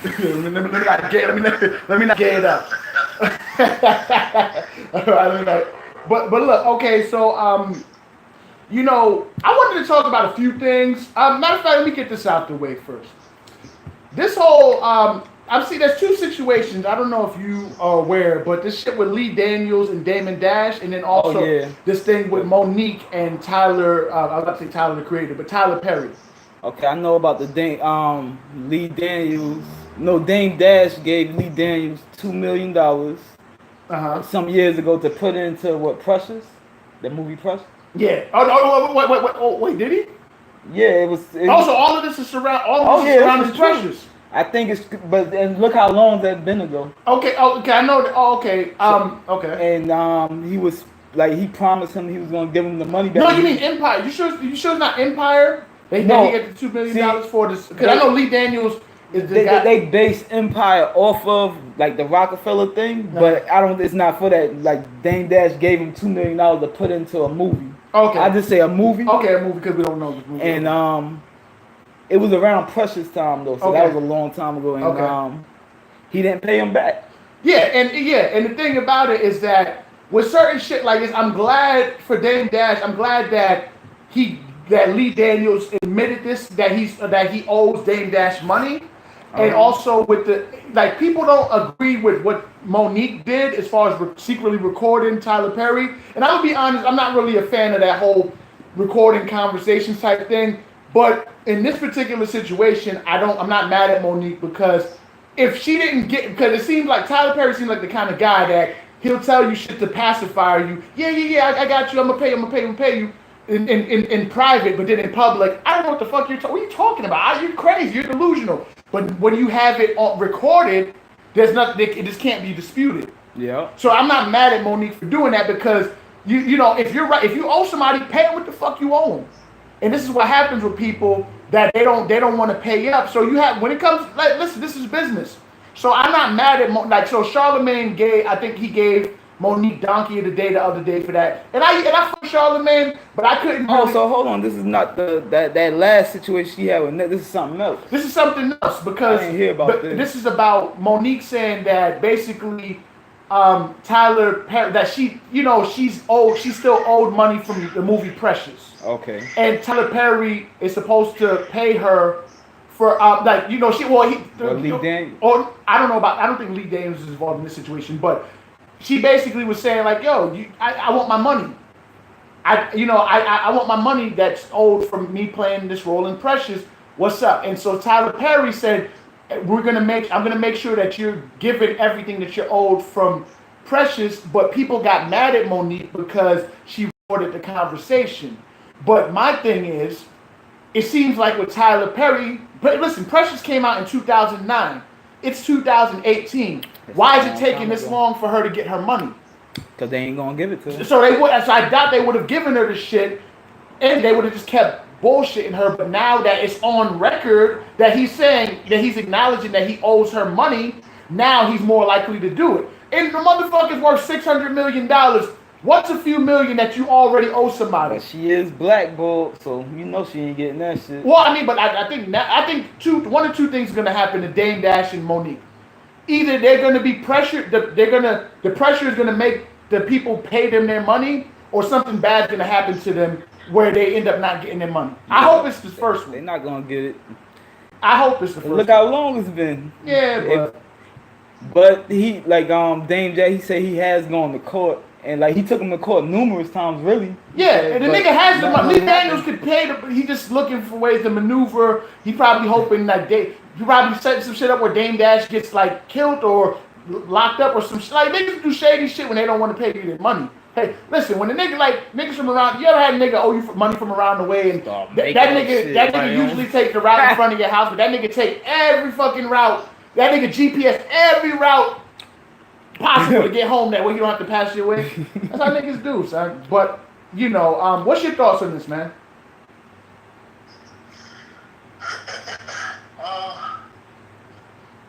let me not get it up. All right, but look, okay, so I wanted to talk about a few things. Matter of fact, let me get this out the way first. This whole I see there's two situations. I don't know if you are aware, but this shit with Lee Daniels and Damon Dash, and then Oh also yeah. this thing with Monique and Tyler. I was about to say Tyler the Creator, but Tyler Perry. Okay, I know about the Lee Daniels. No, Dame Dash gave Lee Daniels $2 million Uh huh. some years ago to put into what Precious, the movie Precious. Yeah. Oh no! Wait, did he? Yeah, it was. Also, all of this is surround. All of Oh this is yeah, this surrounding is true. Precious. I think it's, but and look how long that been ago. Okay. Oh, okay. I know that. Oh, okay. So, Okay. and he was like he promised him he was gonna give him the money back. No, you mean Empire? You sure? You sure it's not Empire? That he No, get the $2 million see, for this? Because I know Lee Daniels is the they, guy. they base Empire off of like the Rockefeller thing, but I don't. It's not for that. Like Dame Dash gave him $2 million to put into a movie. Okay. I just say a movie. Okay, a movie because we don't know this movie. And it was around Precious time though, so that Okay. was a long time ago. And Okay. he didn't pay him back. and the thing about it is that with certain shit like this, I'm glad for Dame Dash. I'm glad that Lee Daniels admitted this that he owes Dame Dash money, and also with the like people don't agree with what Monique did as far as secretly recording Tyler Perry. And I'll be honest, I'm not really a fan of that whole recording conversations type thing. But in this particular situation, I'm not mad at Monique because if she didn't get, because it seems like Tyler Perry seems like the kind of guy that he'll tell you shit to pacify you. Yeah, I got you. I'm gonna pay you in private, but then in public, I don't know what the fuck what are you talking about? You're crazy. You're delusional. But when you have it recorded, there's nothing. It just can't be disputed. Yeah. So I'm not mad at Monique for doing that because you know if you're right, if you owe somebody, pay them what the fuck you owe them. And this is what happens with people that they don't want to pay up. So you have when it comes like listen, this is business. So I'm not mad at so Charlemagne I think he gave Monique Donkey of the Day the other day for that. And I fuck Charlemagne, but I couldn't Oh, really, so hold on. This is not that last situation she had with Nick. This is something else. this is something else because I didn't hear about this. This is about Monique saying that basically Tyler Perry that she's still owed money from the movie Precious. Okay. And Tyler Perry is supposed to pay her for Lee Daniels. Or I don't think Lee Daniels is involved in this situation, but she basically was saying like, yo, I want my money. I want my money that's owed from me playing this role in Precious. What's up? And so Tyler Perry said, I'm gonna make sure that you're given everything that you're owed from Precious, but people got mad at Monique because she recorded the conversation. But my thing is, it seems like with Tyler Perry, but listen, Precious came out in 2009. It's 2018. Why is it taking this long for her to get her money? Because they ain't gonna give it to her. So I doubt they would have given her the shit, and they would have just kept bullshitting her. But now that it's on record that he's saying that he's acknowledging that he owes her money, now he's more likely to do it. And the motherfucker's worth $600 million. What's a few million that you already owe somebody? But she is blackballed, so you know she ain't getting that shit. Well, I mean, but I think one or two things are gonna happen to Dame Dash and Monique. Either they're gonna be pressured, the pressure is gonna make the people pay them their money, or something bad's gonna happen to them where they end up not getting their money. I hope it's the first one. They're not gonna get it. I hope it's the first. Look how long it's been. Yeah, but he Dame J. He said he has gone to court. And like he took him to court numerous times, really. Yeah, and the nigga has the money. Lee Daniels could pay. He just looking for ways to maneuver. He probably hoping that he probably set some shit up where Dame Dash gets like killed or locked up or some shit. Like niggas do shady shit when they don't want to pay you their money. Hey, listen, when the nigga niggas from around, you ever had a nigga owe you money from around the way, and that nigga usually take the route in front of your house, but that nigga take every fucking route. That nigga GPS every route possible to get home that way you don't have to pass your way. That's how niggas do, son. But what's your thoughts on this, man?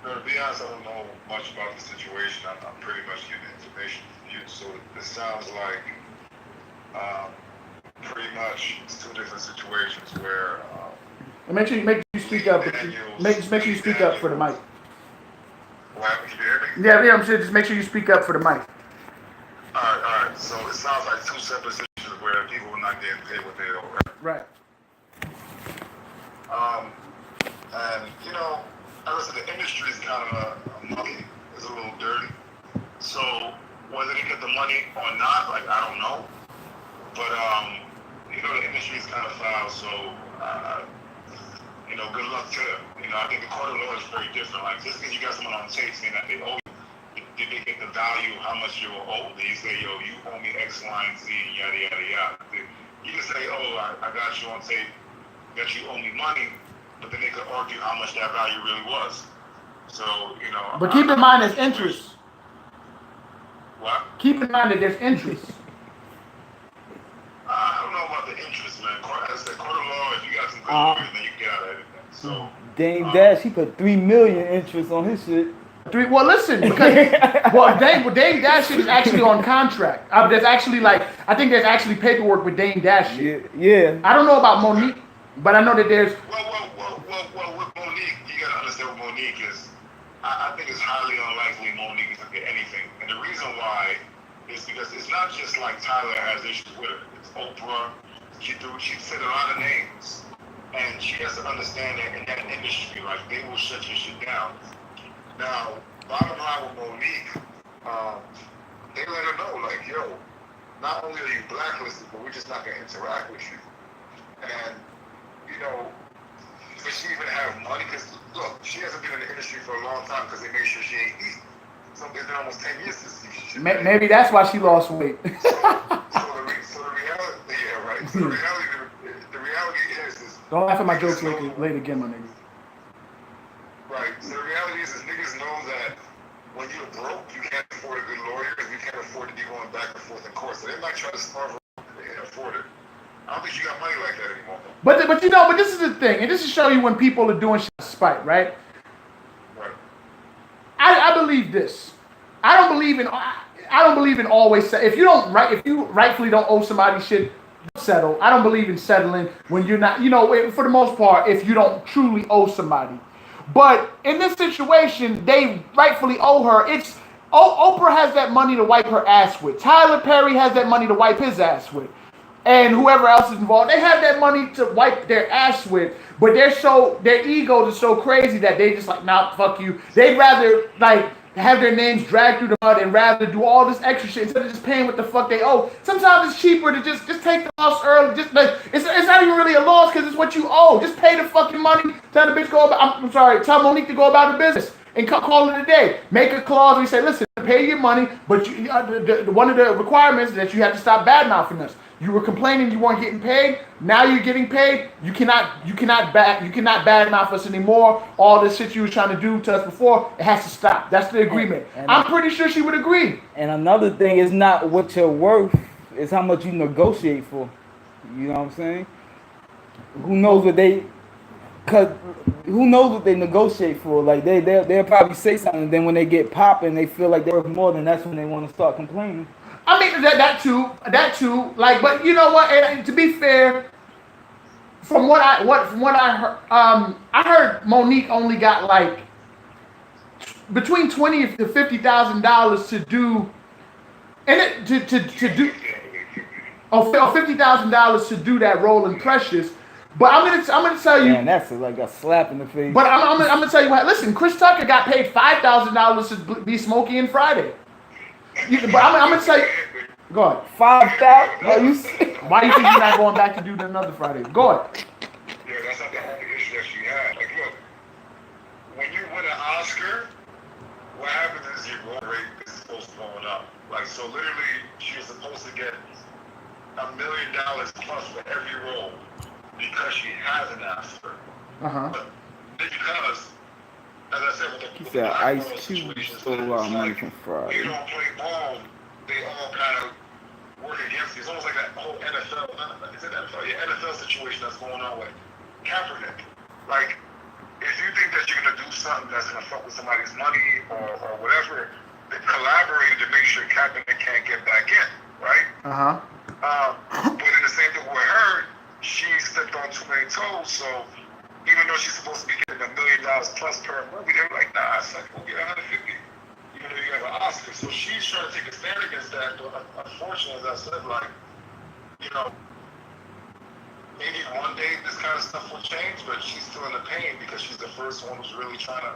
To be honest, I don't know much about the situation. I'm pretty much getting information from you, so it sounds like pretty much it's two different situations where. And make sure you speak up. Make sure you speak up for the mic. Yeah, I'm sure. Just make sure you speak up for the mic. All right. So it sounds like two separate situations where people are not getting paid what they owe. Right. And you know, as I said, the industry is kind of muddy. It's a little dirty. So whether they get the money or not, like I don't know. But you know, the industry is kind of foul. So you know, good luck to them. You know, I think the court of law is very different. Like just because you got someone on tape saying that they owe you, did they get the value of how much you were owed? Did you say, yo, you owe me X, Y, and Z, yada yada yada? You can say, oh, I got you on tape that you owe me money, but then they could argue how much that value really was. So, you know. But keep in mind there's interest. What? Keep in mind that there's interest. I don't know about the interest, man. As I said, court of law, if you got some good lawyers, then you can get out of anything. So. Dame Dash, he put $3 million interest on his shit. Well, listen, because Dame Dash shit is actually on contract. There's actually I think there's actually paperwork with Dame Dash shit. Yeah. I don't know about Monique, but I know that there's. Well, with Monique, you gotta understand what Monique is. I think it's highly unlikely Monique is gonna get anything, and the reason why is because it's not just like Tyler has issues with her. It's Oprah. She said a lot of names, and she has to understand that in that industry, like they will shut your shit down. Now, bottom line with Monique, they let her know, like, yo, not only are you blacklisted, but we're just not gonna interact with you. And you know, does she even have money? Because look, she hasn't been in the industry for a long time because they made sure she ain't eat. So it's been almost 10 years since she. Maybe that's why she lost weight. So the reality, yeah, right. So the reality is. Don't laugh at my jokes late again, my nigga. Right. So the reality is niggas know that when you're broke, you can't afford a good lawyer, and you can't afford to be going back and forth in court. So they might try to starve her. They can't afford it. I don't think she got money like that anymore. But you know, but this is the thing, and this is show you when people are doing shit to spite, right? Right. I believe this. I don't believe in always if you rightfully don't owe somebody shit, settle. I don't believe in settling when you're not, you know, for the most part, if you don't truly owe somebody. But in this situation, they rightfully owe her. Oprah has that money to wipe her ass with. Tyler Perry has that money to wipe his ass with. And whoever else is involved, they have that money to wipe their ass with, but their egos are so crazy that they just like, nah, fuck you. They'd rather have their names dragged through the mud and rather do all this extra shit instead of just paying what the fuck they owe. Sometimes it's cheaper to just take the loss early. Just it's not even really a loss because it's what you owe. Just pay the fucking money. Tell the bitch tell Monique to go about her business and call it a day. Make a clause where you say, listen, pay your money, but one of the requirements is that you have to stop badmouthing us. You were complaining you weren't getting paid. Now you're getting paid. You cannot badmouth us anymore. All this shit you were trying to do to us before, it has to stop. That's the agreement. And I'm pretty sure she would agree. And another thing is not what you're worth, it's how much you negotiate for. You know what I'm saying? Who knows what they negotiate for? Like they'll probably say something, and then when they get popping, they feel like they're worth more. Then that's when they want to start complaining. I mean that too. Like, but you know what? And to be fair, from what I heard, I heard Monique only got like between $20,000 to $50,000 to do, and to do $50,000 to do that role in Precious. But I'm gonna tell you, man, that's like a slap in the face. But I'm gonna tell you what. Listen, Chris Tucker got paid $5,000 to be Smokey and Friday. But I'm gonna tell you, go ahead. 5,000? Why do you think he's not going back to do another Friday? Go ahead. Yeah, that's not the only issue that she had. Like, look, when you win an Oscar, what happens is your roll rate is supposed to go up. Like, so literally, she was supposed to get $1 million plus for every role because she has an Oscar. But because, as I said, with the Ice Cube stole a lot of money from Friday. You don't play ball, they all kind of work against you. It's almost like that whole NFL, is it NFL? Yeah, NFL situation that's going on with Kaepernick. Like, if you think that you're going to do something that's going to fuck with somebody's money or whatever, they collaborate to make sure Kaepernick can't get back in, right? But in the same thing with her, she stepped on too many toes, so even though she's supposed to be getting $1 million plus per movie, they were like, nah, it's like, we'll get 150. Even though Oscar. So she's trying to take a stand against that. But unfortunately, as I said, like, you know, maybe one day this kind of stuff will change, but she's still in the pain because she's the first one who's really trying to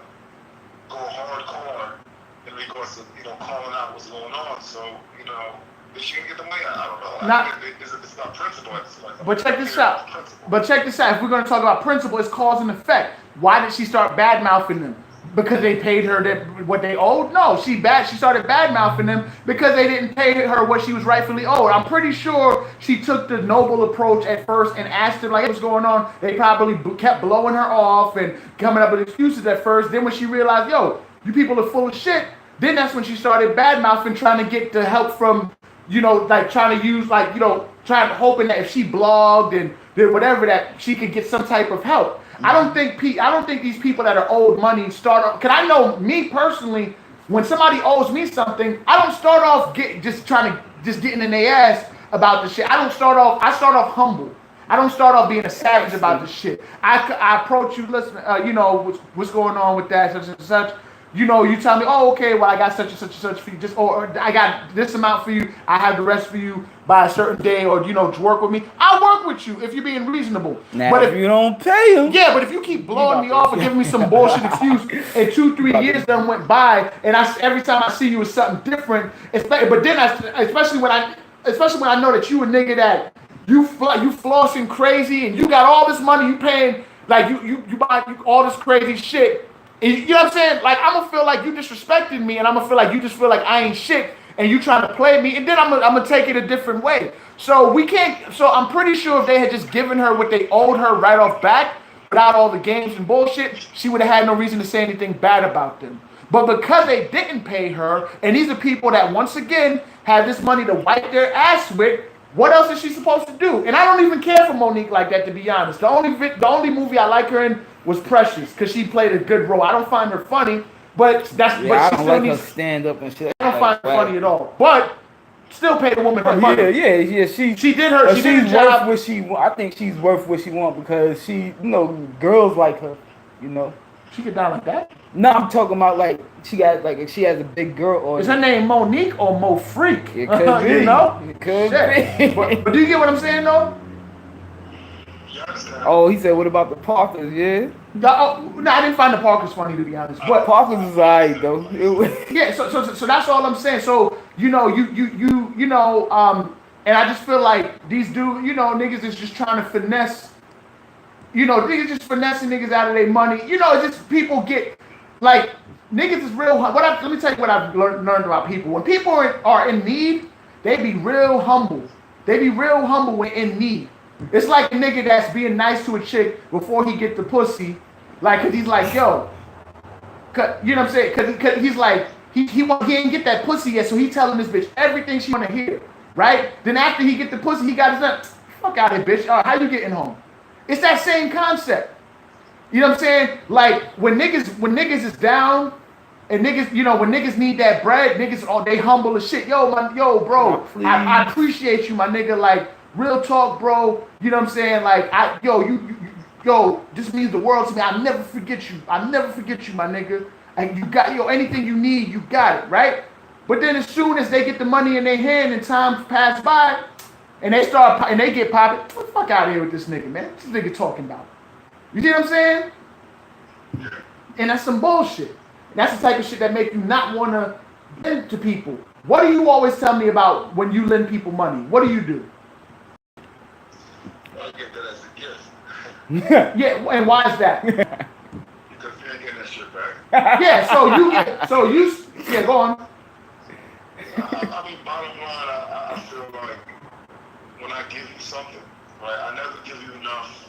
go hardcore in regards to, you know, calling out what's going on. So, you know, is she gonna get the money? I don't know. It's not principle. It's like, But check this out. But check this out. If we're going to talk about principle, it's cause and effect. Why did she start bad mouthing them? Because they paid her what they owed? No, she started bad mouthing them because they didn't pay her what she was rightfully owed. I'm pretty sure she took the noble approach at first and asked them like, what's going on? They probably kept blowing her off and coming up with excuses at first. Then when she realized, yo, you people are full of shit, then that's when she started bad mouthing, trying to get the help from, you know, like trying to use, like, you know, hoping that if she blogged and did whatever, that she could get some type of help. I don't think these people that are owed money start off, because I know me personally, when somebody owes me something, I don't start off getting in their ass about the shit. I start off humble. I don't start off being a savage about the shit. I approach you, listen, you know, what's going on with that, such and such. You know, you tell me, oh, okay, well, I got such and such and such for you, or I got this amount for you, I have the rest for you by a certain day, or, you know, to work with me. I'll work with you if you're being reasonable. Now, but if you don't pay him. Yeah, but if you keep blowing me off and giving me some bullshit excuse, and 2-3 years done went by, and every time I see you, it's something different. But then, especially when I know that you a nigga that you flossing crazy, and you got all this money, you paying, like, you buy all this crazy shit. You know what I'm saying? Like, I'm gonna feel like you disrespecting me, and I'm gonna feel like you just feel like I ain't shit, and you trying to play me, and then I'm gonna take it a different way. So we can't. So I'm pretty sure if they had just given her what they owed her right off back, without all the games and bullshit, she would have had no reason to say anything bad about them. But because they didn't pay her, and these are people that once again have this money to wipe their ass with, what else is she supposed to do? And I don't even care for Monique like that, to be honest. The only movie I like her in was Precious, because she played a good role. I don't find her funny, but that's yeah, but I she don't still like needs. her stand up and shit. I don't find her funny at all. But still pay the woman her money. Yeah. She did her job. What she. I think she's worth what she want because she, you know, girls like her. You know. She get down like that? No, I'm talking about like she has a big girl. Or is her name Monique or Mo Freak? It could be. You know. It could be. But do you get what I'm saying though? Oh, he said, what about the Parkers? Yeah. No, I didn't find the Parkers funny, to be honest. But Parkers is alright though. Yeah, so that's all I'm saying. So you know, you know, and I just feel like these dudes, you know, niggas is just trying to finesse. You know, niggas just finessing niggas out of their money. You know, it's just people get like niggas is real. Let me tell you what I've learned about people. When people are in need, they be real humble. They be real humble when in need. It's like a nigga that's being nice to a chick before he get the pussy, like, cause he's like, yo, you know what I'm saying? Cause he's like, he ain't get that pussy yet, so he telling this bitch everything she wanna hear, right? Then after he get the pussy, he got his nut. Fuck out of here, bitch. All right, how you getting home? It's that same concept. You know what I'm saying? Like when niggas is down, and niggas, you know, when niggas need that bread, niggas, they humble as shit. Yo, bro, I appreciate you, my nigga. Like. Real talk, bro. You know what I'm saying? Like, yo, this means the world to me. I'll never forget you. I'll never forget you, my nigga. And you got, anything you need, you got it, right? But then as soon as they get the money in their hand and time pass by, and they get popping, get the fuck out of here with this nigga, man. What's this nigga talking about? You see what I'm saying? And that's some bullshit. And that's the type of shit that make you not want to lend to people. What do you always tell me about when you lend people money? What do you do? I get that as a gift. Yeah, and why is that? Because you ain't getting that shit back. Yeah, yeah, go on. I mean, bottom line, I feel like when I give you something, right, I never give you enough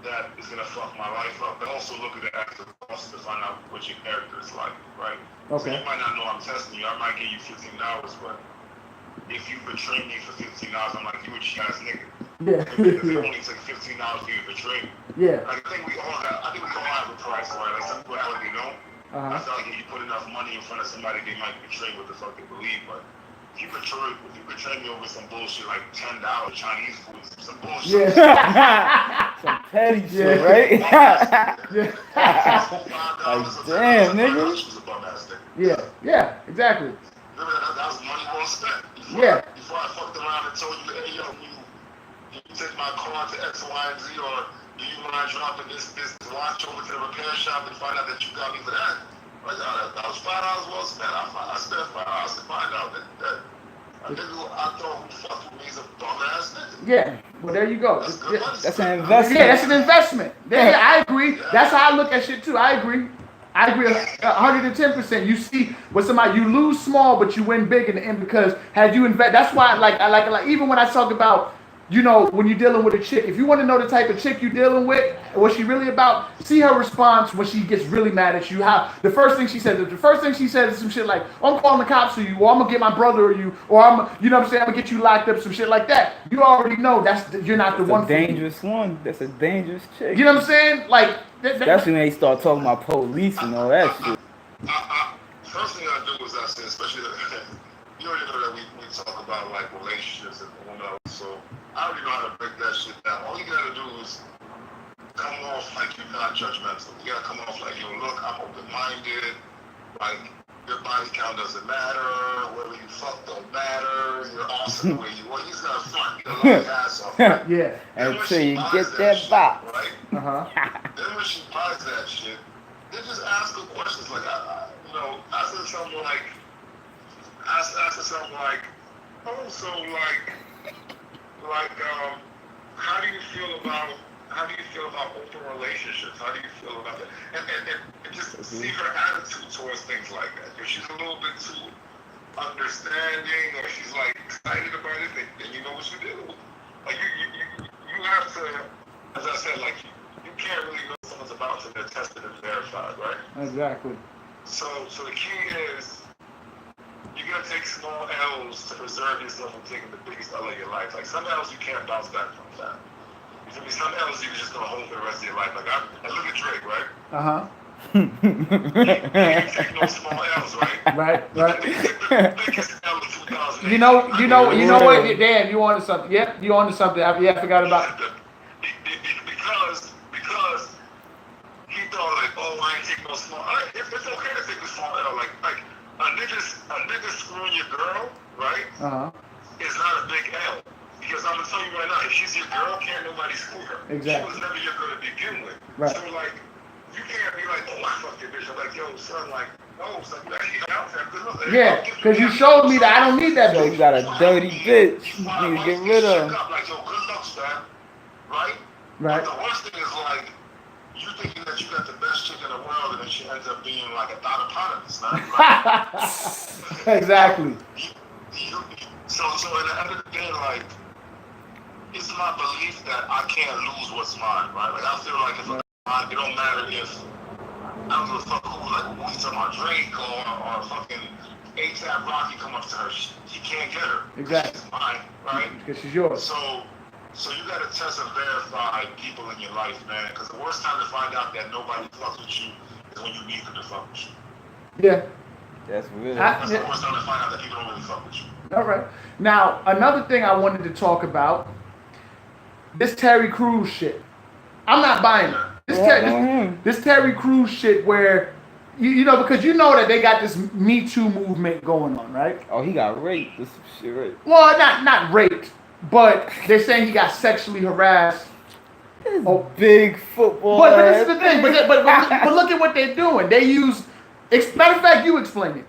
that is gonna fuck my life up. But also look at it as a cost to find out what your character is like, right? Okay. So you might not know I'm testing you. I might give you $15, but if you betray me for $15, I'm like, you a cheap ass nigga. Yeah. Because it only took $15 for you to betray me. Yeah. Like, I think we all have a price, right? Like some people act like they don't. I feel like if you put enough money in front of somebody, they might betray what the fuck they believe. But if you betray me over some bullshit like $10 Chinese food, some bullshit. Yeah. Some petty shit, right? $5 like, damn, nigga. Yeah, exactly. $5,000 money well spent. Before I fucked around and told you, hey, yo, you take my car to X, Y, and Z, or do you mind dropping this watch over to the repair shop and find out that you got me for that? Like, that was $5 well spent. I spent $5 to find out that a nigga I thought who fucked with me is a dumbass nigga. Yeah, well, there you go. That's an investment. Yeah, that's an investment. Yeah, I agree. That's how I look at shit too. I agree 110%. You see, with somebody, you lose small, but you win big in the end because had you invest. That's why I like even when I talk about, you know, when you're dealing with a chick, if you want to know the type of chick you're dealing with, what she really about, see her response when she gets really mad at you. How the first thing she said is some shit like, oh, I'm calling the cops on you, or I'm gonna get my brother or you, or you know what I'm saying, I'm gonna get you locked up, some shit like that. You already know you're not the one. Dangerous one. That's a dangerous chick. You know what I'm saying? Like that's when they start talking about police and all that shit. First thing I do is I say, especially you already know that we talk about like relationships and whatnot, so I already know how to break that shit down. All you gotta do is come off like you're not judgmental. You gotta come off like, yo, look, I'm open-minded. Like, your body count doesn't matter. Whether you fuck don't matter. You're awesome the way you are. You just gotta front. You gotta love your ass off. Right? Yeah. Until you get that box. Right? Then when she buys that shit, they just ask her questions. Like, ask her something like, oh, so how do you feel about open relationships? How do you feel about that? And just see her attitude towards things like that. If she's a little bit too understanding, or she's like excited about it, then you know what you do. Like you have to, as I said, like you can't really know what someone's about until they're tested and verified, right? Exactly. So the key is you gotta take small L's to preserve yourself from taking the biggest L of your life. Like some L's you can't bounce back from that. You feel me? Some L's you're just gonna hold for the rest of your life. Like I look at Drake, right? He take no small L's, right? Right. The biggest L of 2008. You know what, Dan, you onto something. Yep, you onto something. I forgot about it. Because he thought like, oh, I ain't take no small L. It's okay to take a small L. Like a nigga screwing your girl, right? Is not a big L. Because I'm gonna tell you right now, if she's your girl, can't nobody screw her. Exactly. She was never your girl to begin with. Right. So like, you can't be like, oh, I fucked your bitch. I'm like, yo, son, like, no, son, you actually got out there. Yeah, because you showed me that I don't need that So bitch. you got a dirty bitch. You need to get rid of. Like, yo, good looks, man. Right? Right. But the worst thing is like, you thinking that you got the best chick in the world, and then she ends up being like a thought eponymous, man. Like, exactly. So at the end of the day, like, it's my belief that I can't lose what's mine, right? Like, I feel like if it's mine, it don't matter if, I don't give a fuck who, like, who he's talking about, Drake or fucking A$AP Rocky come up to her, he can't get her. Exactly. She's mine, right? Because she's yours. So you gotta test and verify people in your life, man, because the worst time to find out that nobody fucks with you is when you need them to fuck with you. Yeah. That's real. That's the worst time to find out that people don't really fuck with you. All right. Now, another thing I wanted to talk about, this Terry Crews shit. I'm not buying it. This Terry Crews shit where, you know, because you know that they got this Me Too movement going on, right? Oh, he got raped. This shit right. Well, not raped, but they're saying he got sexually harassed. Oh, big football. But this is the thing. But look at what they're doing. They use. Matter of fact, you explain it.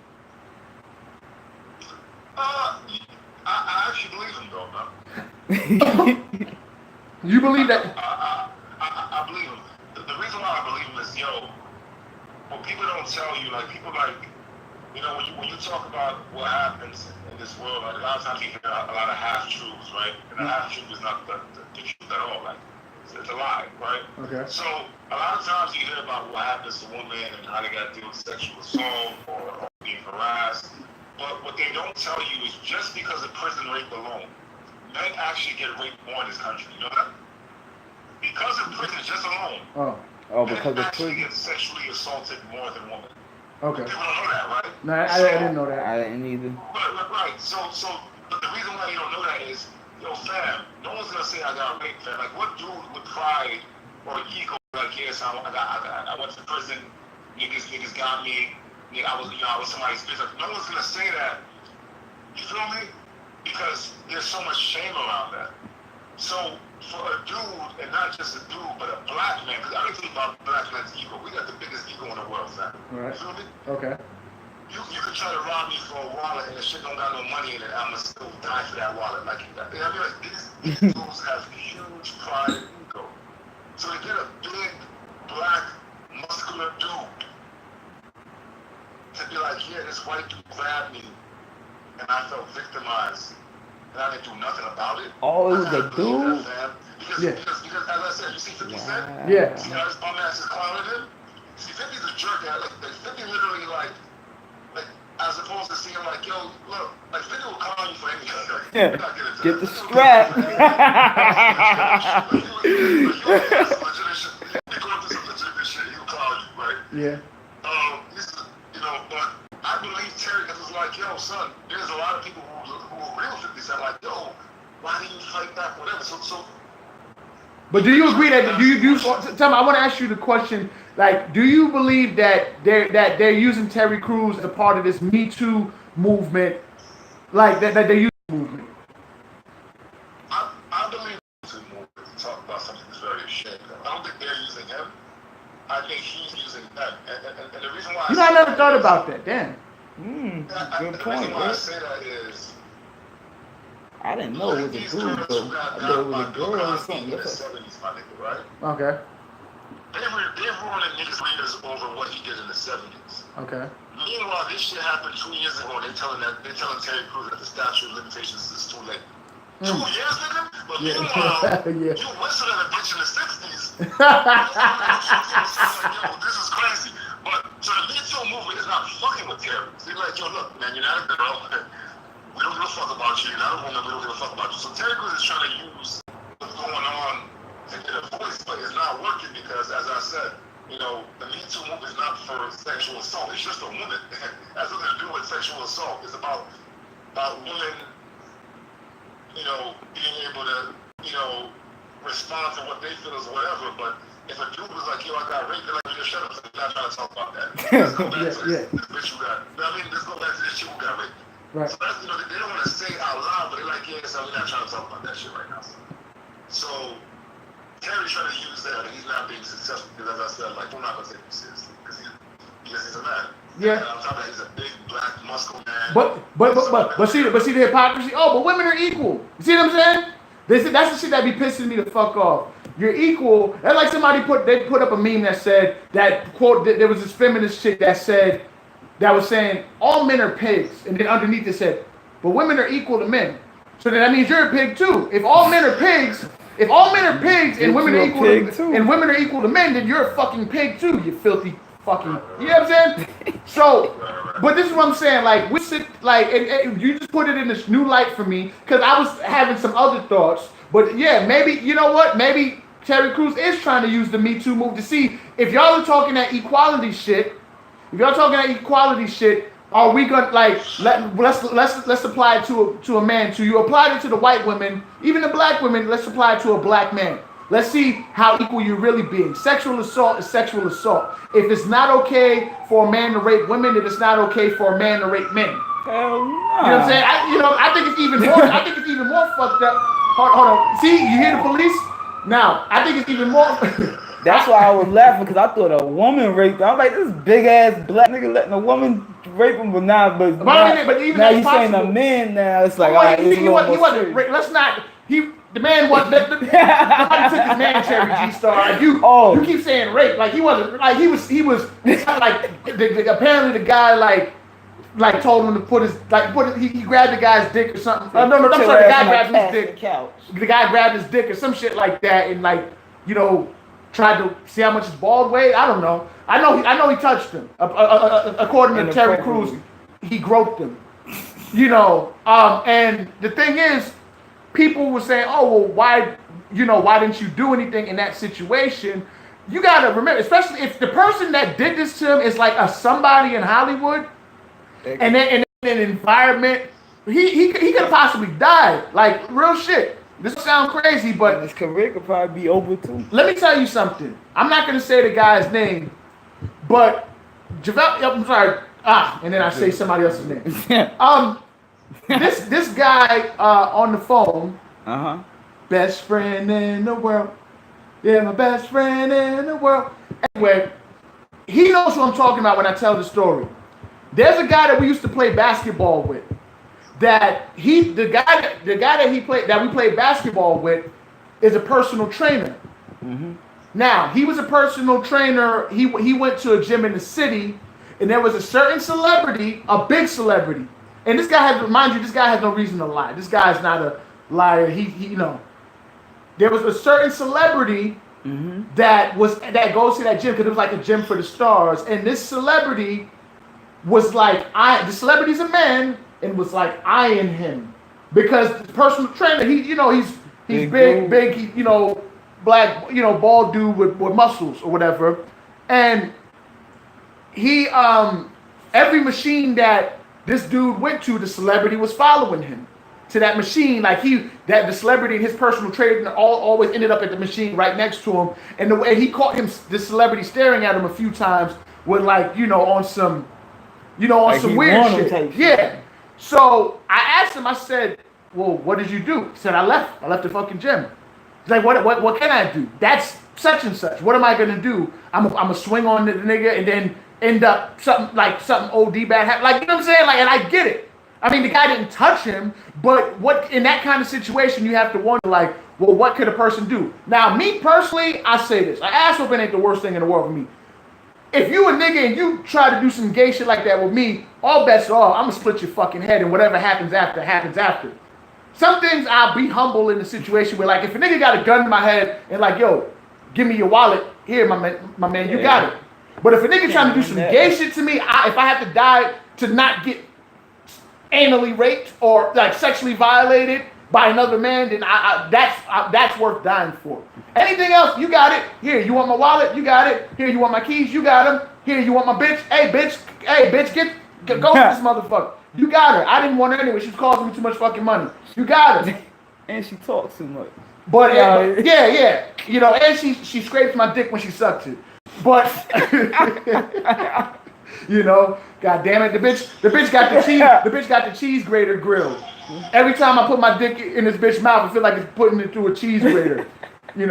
I actually believe him though, man. You believe that? I believe him. The reason why I believe him is, what people don't tell you, like people like, you know, when you talk about what happens in this world, like, a lot of times you hear a lot of half-truths, right? And the half-truth is not the truth at all. Like, it's a lie, right? Okay. So a lot of times you hear about what happens to women and how they got to deal with sexual assault or being harassed. But what they don't tell you is just because of prison rape alone, men actually get raped more in this country. You know that? Because of prison just alone. Oh, because men of actually prison. get sexually assaulted more than women. Okay. People don't know that, right? No, I didn't know that. I didn't either. Right. So, but the reason why you don't know that is, fam, no one's gonna say I got raped, fam. Like, what dude with pride or ego, like, yes, I went to prison, niggas got me, I was somebody's bitch. Like, no one's gonna say that You feel me? Because there's so much shame around that. So for a dude, and not just a dude, but a black man, because everything about black man's ego, we got the biggest ego in the world, fam. Right. You feel me? Okay. You could try to rob me for a wallet and the shit don't got no money in it, I'ma still die for that wallet. Like, you know, I mean, like these dudes have huge pride and ego. So to get a big, black, muscular dude to be like, yeah, this white dude grabbed me and I felt victimized and I didn't do nothing about it. Oh, it was I a gotta believe dude? that, fam. Yeah. Because as I said, you see 50 Cent? Yeah. See how this bum ass is clowning him? See, 50's a jerk. Like 50 literally like as opposed to seeing like, yo, look, like 50 will clown you for anything. Like, Yeah. you're not getting to Get that. the strap. He'll clown you, right? Yeah. This is, you know, but I believe Terry because it's like, yo, son, there's a lot of people who are real 50 Cent like, yo, why didn't you fight back, whatever. So. But do you agree that tell me? I want to ask you the question. Like, do you believe that they're using Terry Crews as a part of this Me Too movement? Like that they're using the movement. I believe it's a movement to talk about something that's very ashamed of. I don't think they're using him. I think he's using them. And the reason why I never thought about that. Damn. Good the point. reason why I Right? say that is I didn't know it was a these dude, girls though. who got I thought it got by was a Bill girl or Cosby in something. the That's 70s, my nigga, right? Okay. They're ruining niggas' careers over what he did in the 70s. Okay. Meanwhile, this shit happened 2 years ago, and they're telling Terry Crews that the statute of limitations is too late. 2 years, nigga? But meanwhile, Yeah. you whistled at a bitch in the 60s. Yo, this is crazy. But so the Me Too movement is not fucking with Terry. They're like, yo, look, man, you're not a girl. We don't give a fuck about you. You're not a woman. We don't give a fuck about you. So Terry Crews is trying to use what's going on to get a voice, but it's not working because, as I said, you know, the Me Too movement is not for sexual assault. It's just a woman. It has nothing to do with sexual assault. It's about women, you know, being able to, you know, respond to what they feel is whatever. But if a dude was like, yo, I got raped, they're like, yo, shut up. So you're not trying to talk about that. Let's go back to this bitch who got, you know what I mean? Let's go back to this shit who got raped. Right. So that's, you know, they don't want to say it out loud, but they're like, yeah, so we're not trying to talk about that shit right now. So Terry's trying to use that, and he's not being successful because, as I said, like, we're not going to take him seriously because he's a man. Yeah. And on top of that, he's a big, black, muscle man. But see the hypocrisy. Oh, but women are equal. You see what I'm saying? That's the shit that be pissing me the fuck off. You're equal. That's like somebody put up a meme that said that quote. There was this feminist chick that was saying all men are pigs, and then underneath it said, but women are equal to men. So then that means you're a pig too. If all men are pigs and women are equal to men, then you're a fucking pig too. You filthy fucking. You know what I'm saying? So, but this is what I'm saying. Like we sit like, and you just put it in this new light for me because I was having some other thoughts. But yeah, maybe you know what? Maybe Terry Crews is trying to use the Me Too move to see if y'all are talking that equality shit. If y'all talking that equality shit, are we gonna like let's apply it to a man too? You applied it to the white women, even the black women. Let's apply it to a black man. Let's see how equal you're really being. Sexual assault is sexual assault. If it's not okay for a man to rape women, then it's not okay for a man to rape men. Hell no. You know what I'm saying? I think it's even more. I think it's even more fucked up. Hold on. See, you hear the police? Now, I think it's even more. That's why I was laughing because I thought a woman raped him. I'm like, this big ass black nigga letting a woman rape him, but now even now he's saying a man. Now it's like, all right, he wasn't. Let's not. The man was. Nobody took his man, Cherry G Star. You keep saying rape, like he wasn't. Like he was like apparently the guy like told him to put his he grabbed the guy's dick or something. No, I'm sorry, the guy grabbed his dick. The guy grabbed his dick or some shit like that, and tried to see how much his bald weighed. I don't know. I know he touched him. According to Terry Crews, he groped him. And the thing is, people were saying, "Oh, well, why didn't you do anything in that situation?" You gotta remember, especially if the person that did this to him is like a somebody in Hollywood, and then in an environment, he could have possibly died. Like real shit. This sounds crazy, but his career could probably be over too. Let me tell you something. I'm not gonna say the guy's name, but and then I say somebody else's name. this guy on the phone, Uh-huh. best friend in the world. Yeah, my best friend in the world. Anyway, he knows who I'm talking about when I tell the story. There's a guy that we used to play basketball with. The guy that we played basketball with is a personal trainer. Mm-hmm. Now, he was a personal trainer. He went to a gym in the city, and there was a certain celebrity, a big celebrity. And this guy has, mind you, this guy has no reason to lie. This guy is not a liar. He there was a certain celebrity that goes to that gym because it was like a gym for the stars. And this celebrity was like, the celebrity's a man, and was like eyeing him because the personal trainer, he's big, he, black, bald dude with muscles or whatever. And he, every machine that this dude went to, the celebrity was following him to that machine. Like the celebrity and his personal trainer always ended up at the machine right next to him. And the way he caught this celebrity staring at him a few times with on some weird shit. Yeah. So I asked him, I said, well, what did you do? He said, I left the fucking gym. He's like, what can I do? That's such and such. What am I gonna do? I'm a swing on the nigga and then end up something OD bad happen. Like, you know what I'm saying? Like, and I get it. I mean, the guy didn't touch him, but what in that kind of situation you have to wonder, like, well, what could a person do? Now, me personally, I say this. Ass whooping ain't the worst thing in the world for me. If you a nigga and you try to do some gay shit like that with me, all bets are off. I'm gonna split your fucking head, and whatever happens after, happens after. Some things I'll be humble in the situation where, like, if a nigga got a gun in my head and like, yo, give me your wallet, here, my man, you got it. But if a nigga trying to do some gay shit to me, if I have to die to not get anally raped or like sexually violated by another man, then that's worth dying for. Anything else, you got it. Here, you want my wallet? You got it. Here, you want my keys? You got them. Here, you want my bitch? Hey, bitch, go with this motherfucker. You got her. I didn't want her anyway. She's costing me too much fucking money. You got her. And she talks too much. But yeah. And she scrapes my dick when she sucks it. But god damn it, the bitch got the cheese. The bitch got the cheese grater grill. Every time I put my dick in this bitch's mouth, I feel like it's putting it through a cheese grater. I'm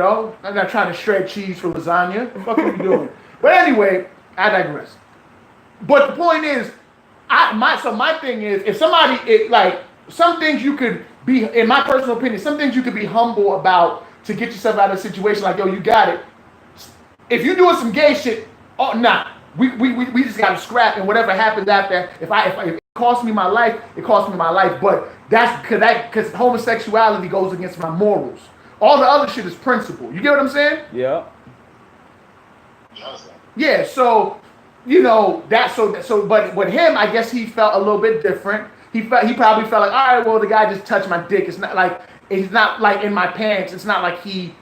not trying to shred cheese for lasagna. What the fuck are you doing? But anyway, I digress. But the point is, my thing is, if somebody, some things you could be, in my personal opinion, some things you could be humble about to get yourself out of a situation like, yo, you got it. If you're doing some gay shit, we just got to scrap, and whatever happens after, if it costs me my life, it costs me my life. But that's because homosexuality goes against my morals. All the other shit is principle. You get what I'm saying? Yeah. Yeah. So, but with him, I guess he felt a little bit different. He probably felt like, all right, well, the guy just touched my dick. It's not like in my pants. It's not like he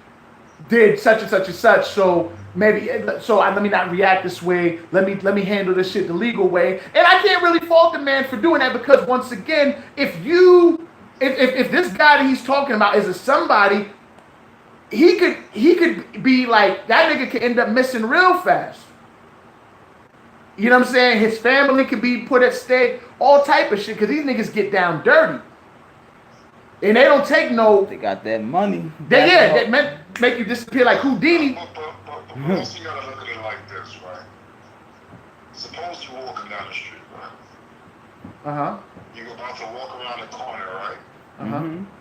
did such and such and such. So let me not react this way. Let me handle this shit the legal way. And I can't really fault the man for doing that because once again, if this guy that he's talking about is a somebody, he could be like, that nigga could end up missing real fast. You know what I'm saying? His family could be put at stake, all type of shit, because these niggas get down dirty. And they don't take no... They got that money. They make you disappear like Houdini. But also you gotta look at it like this, right? Suppose you're walking down the street, right? Uh-huh. You're about to walk around the corner, right? Uh-huh.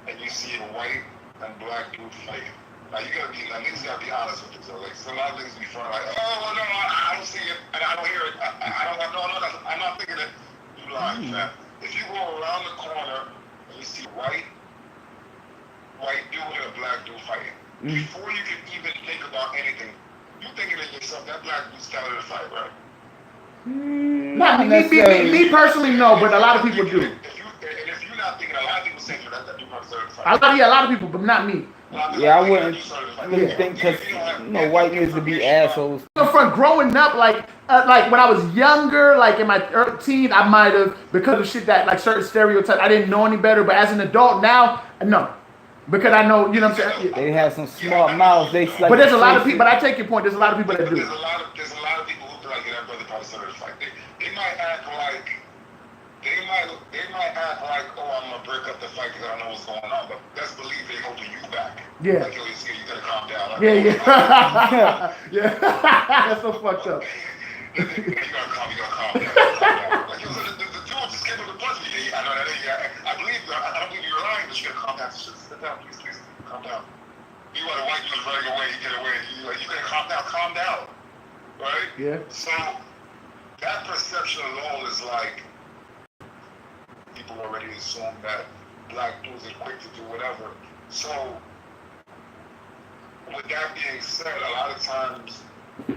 And you see a white and black dude fighting. Now niggas gotta be honest with themselves. Like, so a lot of niggas be front like, oh, well, no, I don't see it, and I don't hear it. I'm not thinking that you lying, fam. If you go around the corner and you see white dude and a black dude fighting, before you can even think about anything, you thinking to yourself, that black dude's telling to fight, right? Not me personally, no, but a lot of people do. If you're not thinking, a lot of people say that dude probably started to fight. A lot of people, but not me. Yeah, I wouldn't really think, because white niggas to be assholes. From growing up, like when I was younger, like in my teens, I might have, because of shit that, like certain stereotypes, I didn't know any better. But as an adult now, no. Because I know, you know what I'm saying? They have some smart mouths. But there's a lot of people, but I take your point, there's a lot of people that do. There's a lot of people who feel like that brother probably started to fight. They might act like, oh, Yeah. Like, yo, you gotta calm down. Yeah. Yeah. That's so fucked up. You gotta calm down. Like, yo, the dude just came up to punch me. I know that. I don't believe you're lying, but you gotta calm down. Just sit down, please, calm down. You want a white dude running away, you get away. You gotta calm down, right? Yeah. So that perception alone is like people already assume that black dudes are quick to do whatever. So with that being said, a lot of times, we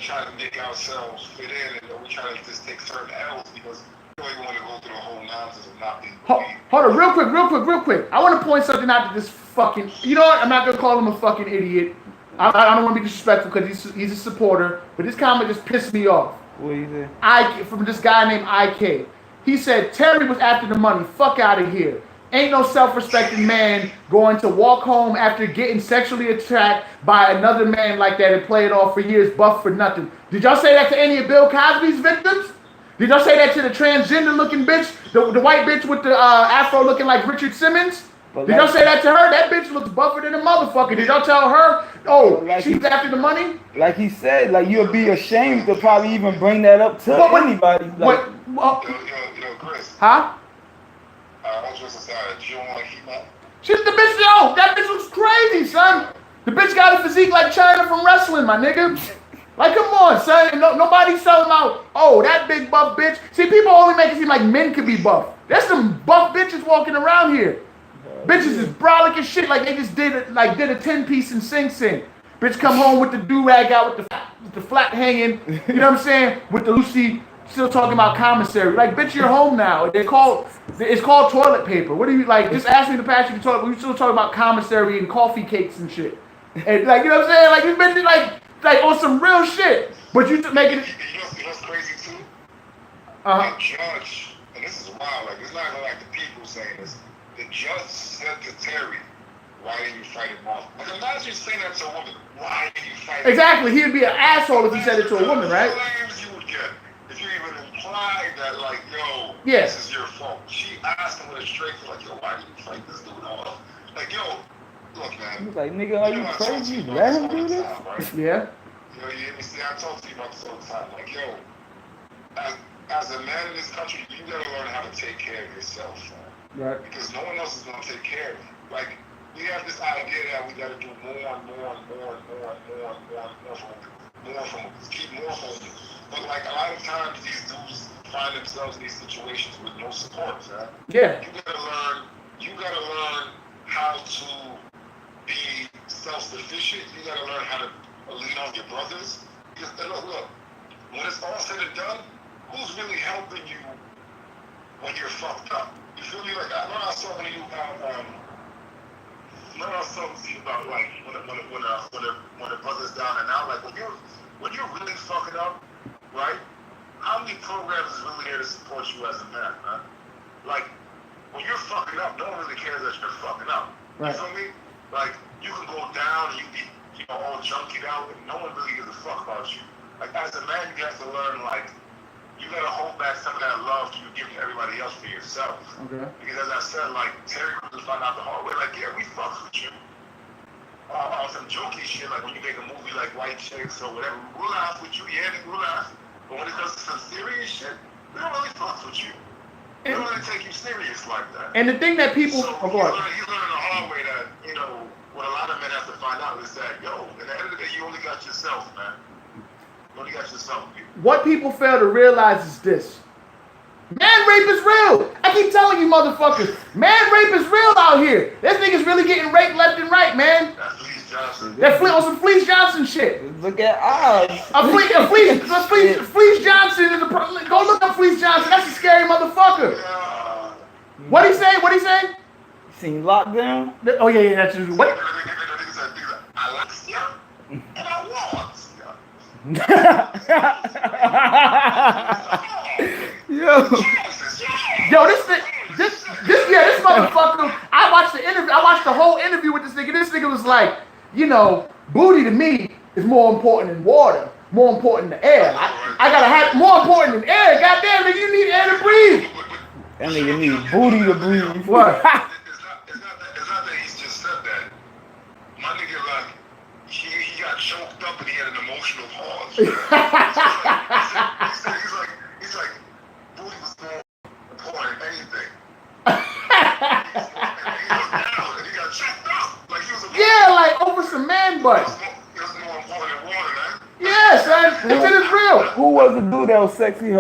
try to make ourselves fit in, and we try to just take certain L's because we don't even want to go through the whole nonsense of not being believed. Hold on, real quick. I want to point something out to this fucking. You know what? I'm not gonna call him a fucking idiot. I don't want to be disrespectful because he's a supporter, but this comment just pissed me off. What you say? From this guy named IK. He said Terry was after the money. Fuck out of here. Ain't no self-respecting man going to walk home after getting sexually attacked by another man like that and play it off for years, buff for nothing. Did y'all say that to any of Bill Cosby's victims? Did y'all say that to the transgender-looking bitch, the white bitch with the afro looking like Richard Simmons? Did y'all say that to her? That bitch looks buffer than a motherfucker. Did y'all tell her, she's after the money? Like he said, like you'll be ashamed to probably even bring that up to anybody. Like, Chris. Huh? You don't want to keep up? She's the bitch, that bitch looks crazy, son. The bitch got a physique like China from wrestling, my nigga. Like, come on, son. Nobody's selling out, that big buff bitch. See, people only make it seem like men could be buff. There's some buff bitches walking around here. Bitches is brolic as shit, like they just did a 10-piece in Sing Sing. Bitch come home with the do-rag out with the flat hanging, you know what I'm saying? With the Lucy still talking about commissary. Like, bitch, you're home now. It's called toilet paper. What do you, like, just ask me to pass you the toilet. We still talking about commissary and coffee cakes and shit. And, like, you know what I'm saying? Like, this bitch is like on some real shit. But you making it. You know what's crazy, too? Uh-huh. The judge, and this is wild, like, it's not even like the people saying this. The judge said to Terry, why didn't you fight him off? Like, imagine saying that to a woman. Why didn't you fight him off? Exactly. He'd be an asshole if he said it to a woman, right? You would get if you even implied that, like, yo, yeah, this is your fault. She asked him with a straight face, like, yo, why did you fight this dude off? Like, yo, look, man. He's like, nigga, are you crazy? Let him do this? Time, right? Yeah. You hear me? See, I talk to you about this all the time. Like, yo, as a man in this country, you gotta learn how to take care of yourself, man. Right. Because no one else is gonna take care of you. Like, we have this idea that we gotta do more from but like a lot of times these dudes find themselves in these situations with no support, man. Yeah. You gotta learn how to be self-sufficient. You gotta learn how to lean on your brothers. Because look, when it's all said and done, who's really helping you when you're fucked up? You feel me? Like, I know I was talking to you about about like when the brother's down and out. Like, when you're really fucking up, right? How many programs is really there to support you as a man, man? Like, when you're fucking up, no one really cares that you're fucking up. Right. You feel me? Like, you can go down and you be, all junkied out, and no one really gives a fuck about you. Like, as a man, you have to learn, like, you gotta hold back some of that love you give to everybody else for yourself. Okay. Because as I said, like, Terry Crews found out the hard way, like, yeah, we fucks with you. Some jokey shit, like when you make a movie like White Chicks or whatever, we'll laugh with you, yeah, we'll laugh. But when it comes to some serious shit, we don't really fuck with you. We don't really take you serious like that. And the thing that people... So he's learning the hard way that, what a lot of men have to find out is that, yo, at the end of the day, you only got yourself, man. You only got yourself. What people fail to realize is this. Man rape is real. I keep telling you motherfuckers. Man rape is real out here. This nigga's really getting raped left and right, man. That's Fleece Johnson. That on some Fleece Johnson shit. Look at Oz. Fleece Johnson is a... Go look up Fleece Johnson. That's a scary motherfucker. What'd he say? Seen Lockdown? Oh, yeah, that's just... What? I like ya, and I want Yo, this motherfucker. I watched the interview. I watched the whole interview with this nigga. This nigga was like, booty to me is more important than water, more important than air. I gotta have more important than air. Goddamn, nigga, you need air to breathe. That nigga need booty to breathe. What? It's not that he's just said that. he's like, booty was more important than anything. And he got checked out. Like he was a Yeah, like over some man butt. It was more important than water, man. Yeah, son. This shit is real. Who was the dude that was sexy? I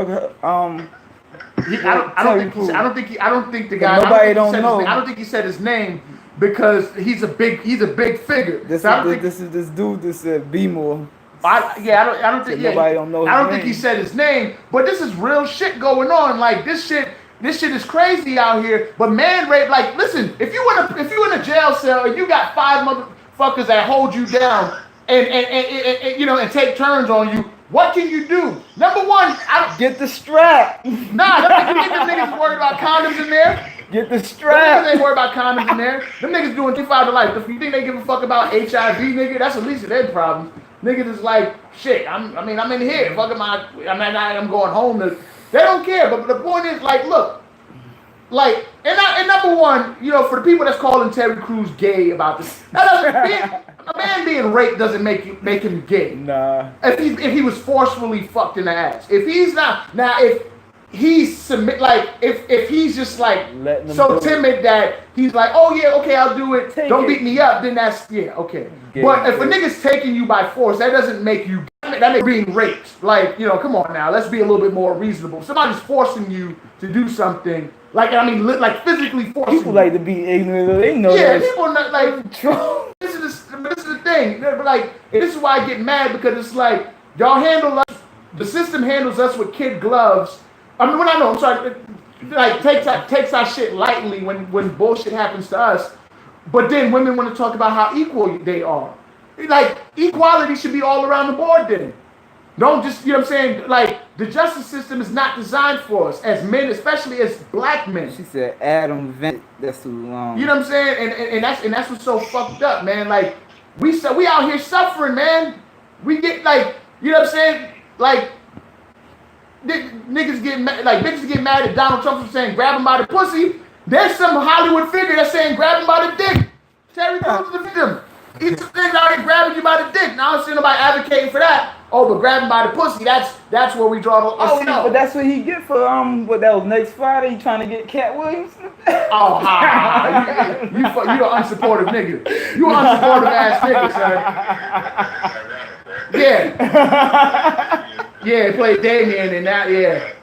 don't think the guy. Nobody don't know. I don't think he said his name because he's a big figure. This dude. This B-more. I don't think. Nobody don't know. I don't think he said his name, but this is real shit going on. Like this shit is crazy out here. But man rape, like, listen, if you in a jail cell and you got 5 motherfuckers that hold you down and you know and take turns on you, what can you do? Number one, get the strap. Nah, you think them niggas worried about condoms in there? Get the Them strap. niggas ain't worried about condoms in there. Them niggas doing 25 to life. If you think they give a fuck about HIV, nigga, that's the least of their problems. Niggas is like, shit, I'm in here. Fuck I'm going home. They don't care. But the point is, like, look, like, and number one, you know, for the people that's calling Terry Crews gay about this, a man being raped doesn't make him gay. Nah. If he was forcefully fucked in the ass. If he's not, now if he's if he's just like so timid that he's like, oh yeah, okay, I'll do it. Don't beat me up. Then that's okay. Gay, but if a nigga's taking you by force, that doesn't make you. That makes being raped. Like, you know, come on now. Let's be a little bit more reasonable. If somebody's forcing you to do something. Like, I mean, like physically forcing. People like to be ignorant. They know. Yeah, people not like. This is the thing. But like, this is why I get mad because it's like y'all handle us. The system handles us with kid gloves. I mean, I'm sorry. Like takes our shit lightly when bullshit happens to us. But then women want to talk about how equal they are. Like equality should be all around the board. Then. Don't just, you know what I'm saying? Like, the justice system is not designed for us as men, especially as black men. She said Adam Vent. That's too long. You know what I'm saying? And that's what's so fucked up, man. Like, we out here suffering, man. We get like, you know what I'm saying? Like, niggas getting mad, like bitches get mad at Donald Trump for saying grab him by the pussy. There's some Hollywood figure that's saying grab him by the dick. Terry Crews is the victim. He's out here grabbing you by the dick. Now I don't see nobody advocating for that. Oh, but grabbing by the pussy, that's where we draw the. Oh no, but that's what he get for what that was next Friday. He trying to get Cat Williams. Oh, you an unsupportive nigga. You an unsupportive ass nigga, son. Yeah. Yeah, he played Damien and that. Yeah,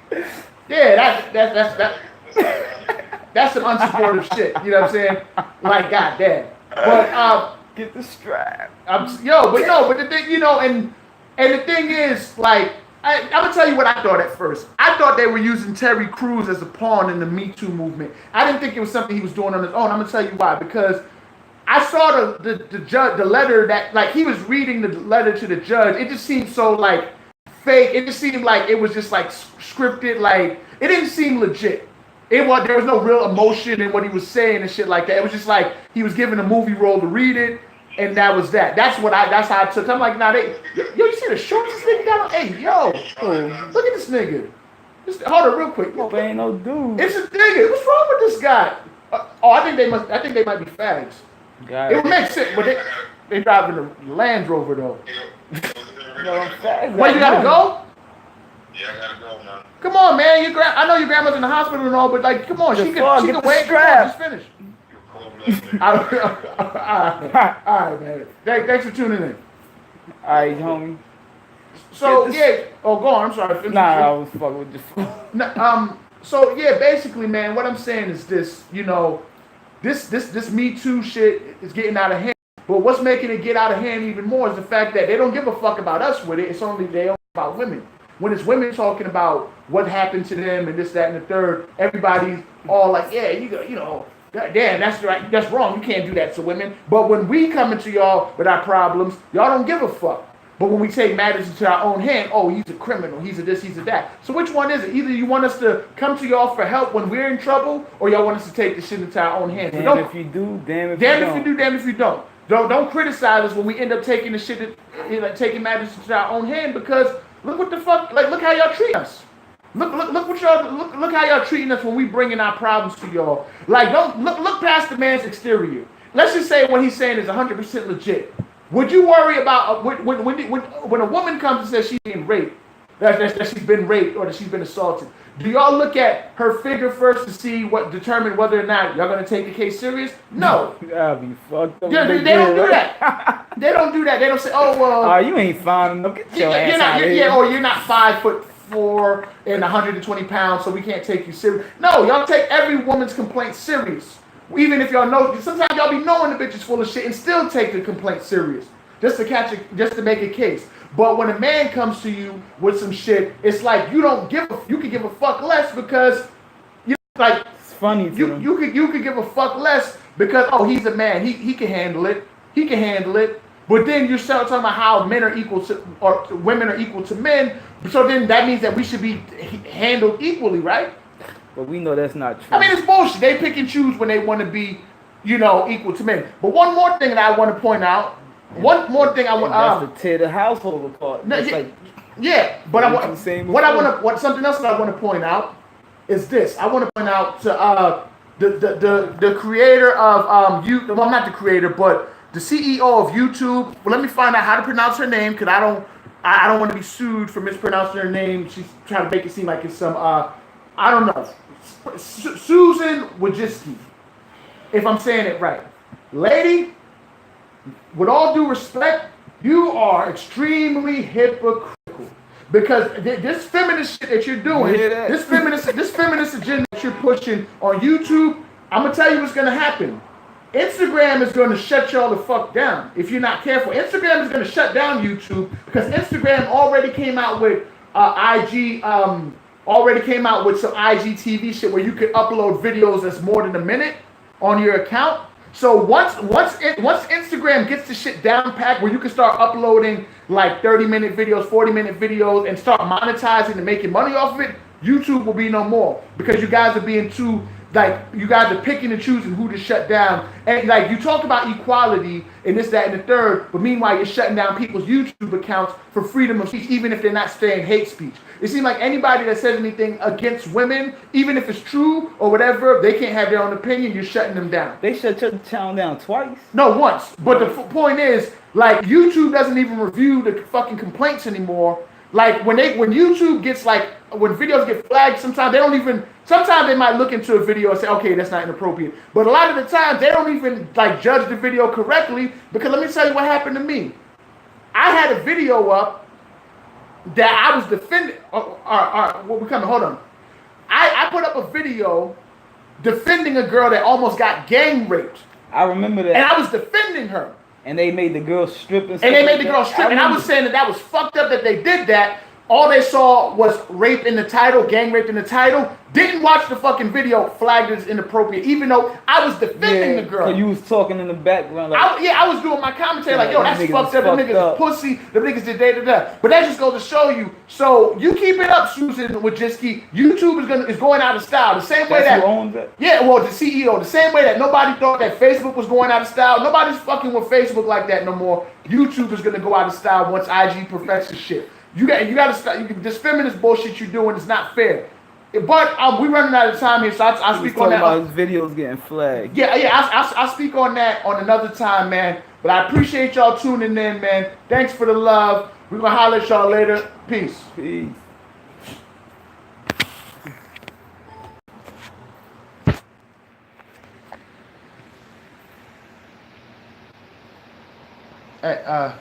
that's some unsupportive shit. You know what I'm saying? Like, goddamn. But get the strap. But the thing, you know, and the thing is, like, I'm gonna tell you what I thought at first. I thought they were using Terry Crews as a pawn in the Me Too movement. I didn't think it was something he was doing on his own. I'm gonna tell you why. Because I saw the judge, the letter that, like, he was reading the letter to the judge. It just seemed so like fake. It just seemed like it was just like scripted. Like, it didn't seem legit. There was no real emotion in what he was saying and shit like that. It was just like he was given a movie role to read it. And that was that. That's how I took it. I'm like, nah, you see the shorts this nigga got on? Hey, yo, look at this nigga. Hold on real quick. But ain't no dude. It's a nigga. What's wrong with this guy? I think they might be fags. It would make sense, but they driving a Land Rover though. Wait, you gotta go? Yeah, I gotta go, man. Come on, man. I know your grandma's in the hospital and all, but like, come on, she can wait. Just finish. All right, man. Thanks for tuning in. All right, homie. So yeah. Oh, go on. I'm sorry. I was fucking with this. So yeah, basically, man, what I'm saying is this. You know, this Me Too shit is getting out of hand. But what's making it get out of hand even more is the fact that they don't give a fuck about us with it. It's only about women. When it's women talking about what happened to them and this, that, and the third, everybody's all like, yeah, you know. God damn, that's right. That's wrong. You can't do that to women. But when we come into y'all with our problems, y'all don't give a fuck. But when we take matters into our own hand, oh, he's a criminal, he's a this, he's a that. So which one is it? Either you want us to come to y'all for help when we're in trouble, or y'all want us to take the shit into our own hands. Damn if you do, damn if you don't. Damn if you do, damn if you don't. Don't criticize us when we end up taking the shit, taking matters into our own hand, because look what the fuck, like, look how y'all treat us. Look how y'all treating us when we bringing our problems to y'all. Like, don't look past the man's exterior. Let's just say what he's saying is 100% legit. Would you worry about when a woman comes and says she's being raped, that she's been raped or that she's been assaulted? Do y'all look at her figure first to see determine whether or not y'all gonna take the case serious? No. That'd be fucked up. Yeah, they don't do that. They don't do that. They don't say, oh well. You ain't fine enough. Get your ass out of here. Or you're not 5'4" and 120 pounds, so we can't take you serious. No, y'all take every woman's complaint serious. Even if y'all know, sometimes y'all be knowing the bitch is full of shit and still take the complaint serious, just to make a case. But when a man comes to you with some shit, it's like you can give a fuck less because like it's funny. You could give a fuck less because he's a man, he can handle it. He can handle it. But then you're talking about how men are equal to or women are equal to men. So then that means that we should be handled equally, right? But we know that's not true. I mean, it's bullshit. They pick and choose when they want to be, equal to men. But one more thing that I want to point out. One more thing I want. That's to tear the household apart. No, it's something else that I want to point out is this. I want to point out to the creator of well, not the creator, but the CEO of YouTube. Well, let me find out how to pronounce her name because I don't want to be sued for mispronouncing her name. She's trying to make it seem like it's some I don't know. Susan Wojcicki, if I'm saying it right. Lady, with all due respect, you are extremely hypocritical. Because this feminist shit that you're doing, this feminist agenda that you're pushing on YouTube, I'm going to tell you what's going to happen. Instagram is going to shut y'all the fuck down if you're not careful. Instagram is going to shut down YouTube because Instagram already came out with already came out with some IGTV shit where you could upload videos that's more than a minute on your account. So once Instagram gets the shit down packed where you can start uploading like 30-minute videos, 40-minute videos and start monetizing and making money off of it, YouTube will be no more because you guys are being too, like, you guys are picking and choosing who to shut down. And like, you talk about equality and this, that, and the third, but meanwhile you're shutting down people's YouTube accounts for freedom of speech, even if they're not saying hate speech. It seems like anybody that says anything against women, even if it's true or whatever, they can't have their own opinion, you're shutting them down. They shut your channel down twice? No, once. But the point is, like, YouTube doesn't even review the fucking complaints anymore. Like, when YouTube gets, like, when videos get flagged, sometimes they might look into a video and say, okay, that's not inappropriate. But a lot of the times, they don't even, like, judge the video correctly, because let me tell you what happened to me. I had a video up that I was defending. Hold on. I put up a video defending a girl that almost got gang raped. I remember that. And I was defending her. And they made the girl strip and I was saying that was fucked up that they did that. All they saw was rape in the title, gang rape in the title. Didn't watch the fucking video, flagged as inappropriate, even though I was defending the girl. So you was talking in the background. Like, I was doing my commentary like, yo, that's fucked up. The niggas pussy. The niggas did da-da-da. But that just goes to show you. So you keep it up, Susan Wojcicki. YouTube is going out of style. The same way that. Who owns it? Yeah, well, the CEO. The same way that nobody thought that Facebook was going out of style. Nobody's fucking with Facebook like that no more. YouTube is gonna go out of style once IG perfects the shit. You got to stop. This feminist bullshit you're doing is not fair. But we running out of time here, so I speak on that. About his videos getting flagged. Yeah. I speak on that on another time, man. But I appreciate y'all tuning in, man. Thanks for the love. We're gonna holler at y'all later. Peace. Peace. Hey,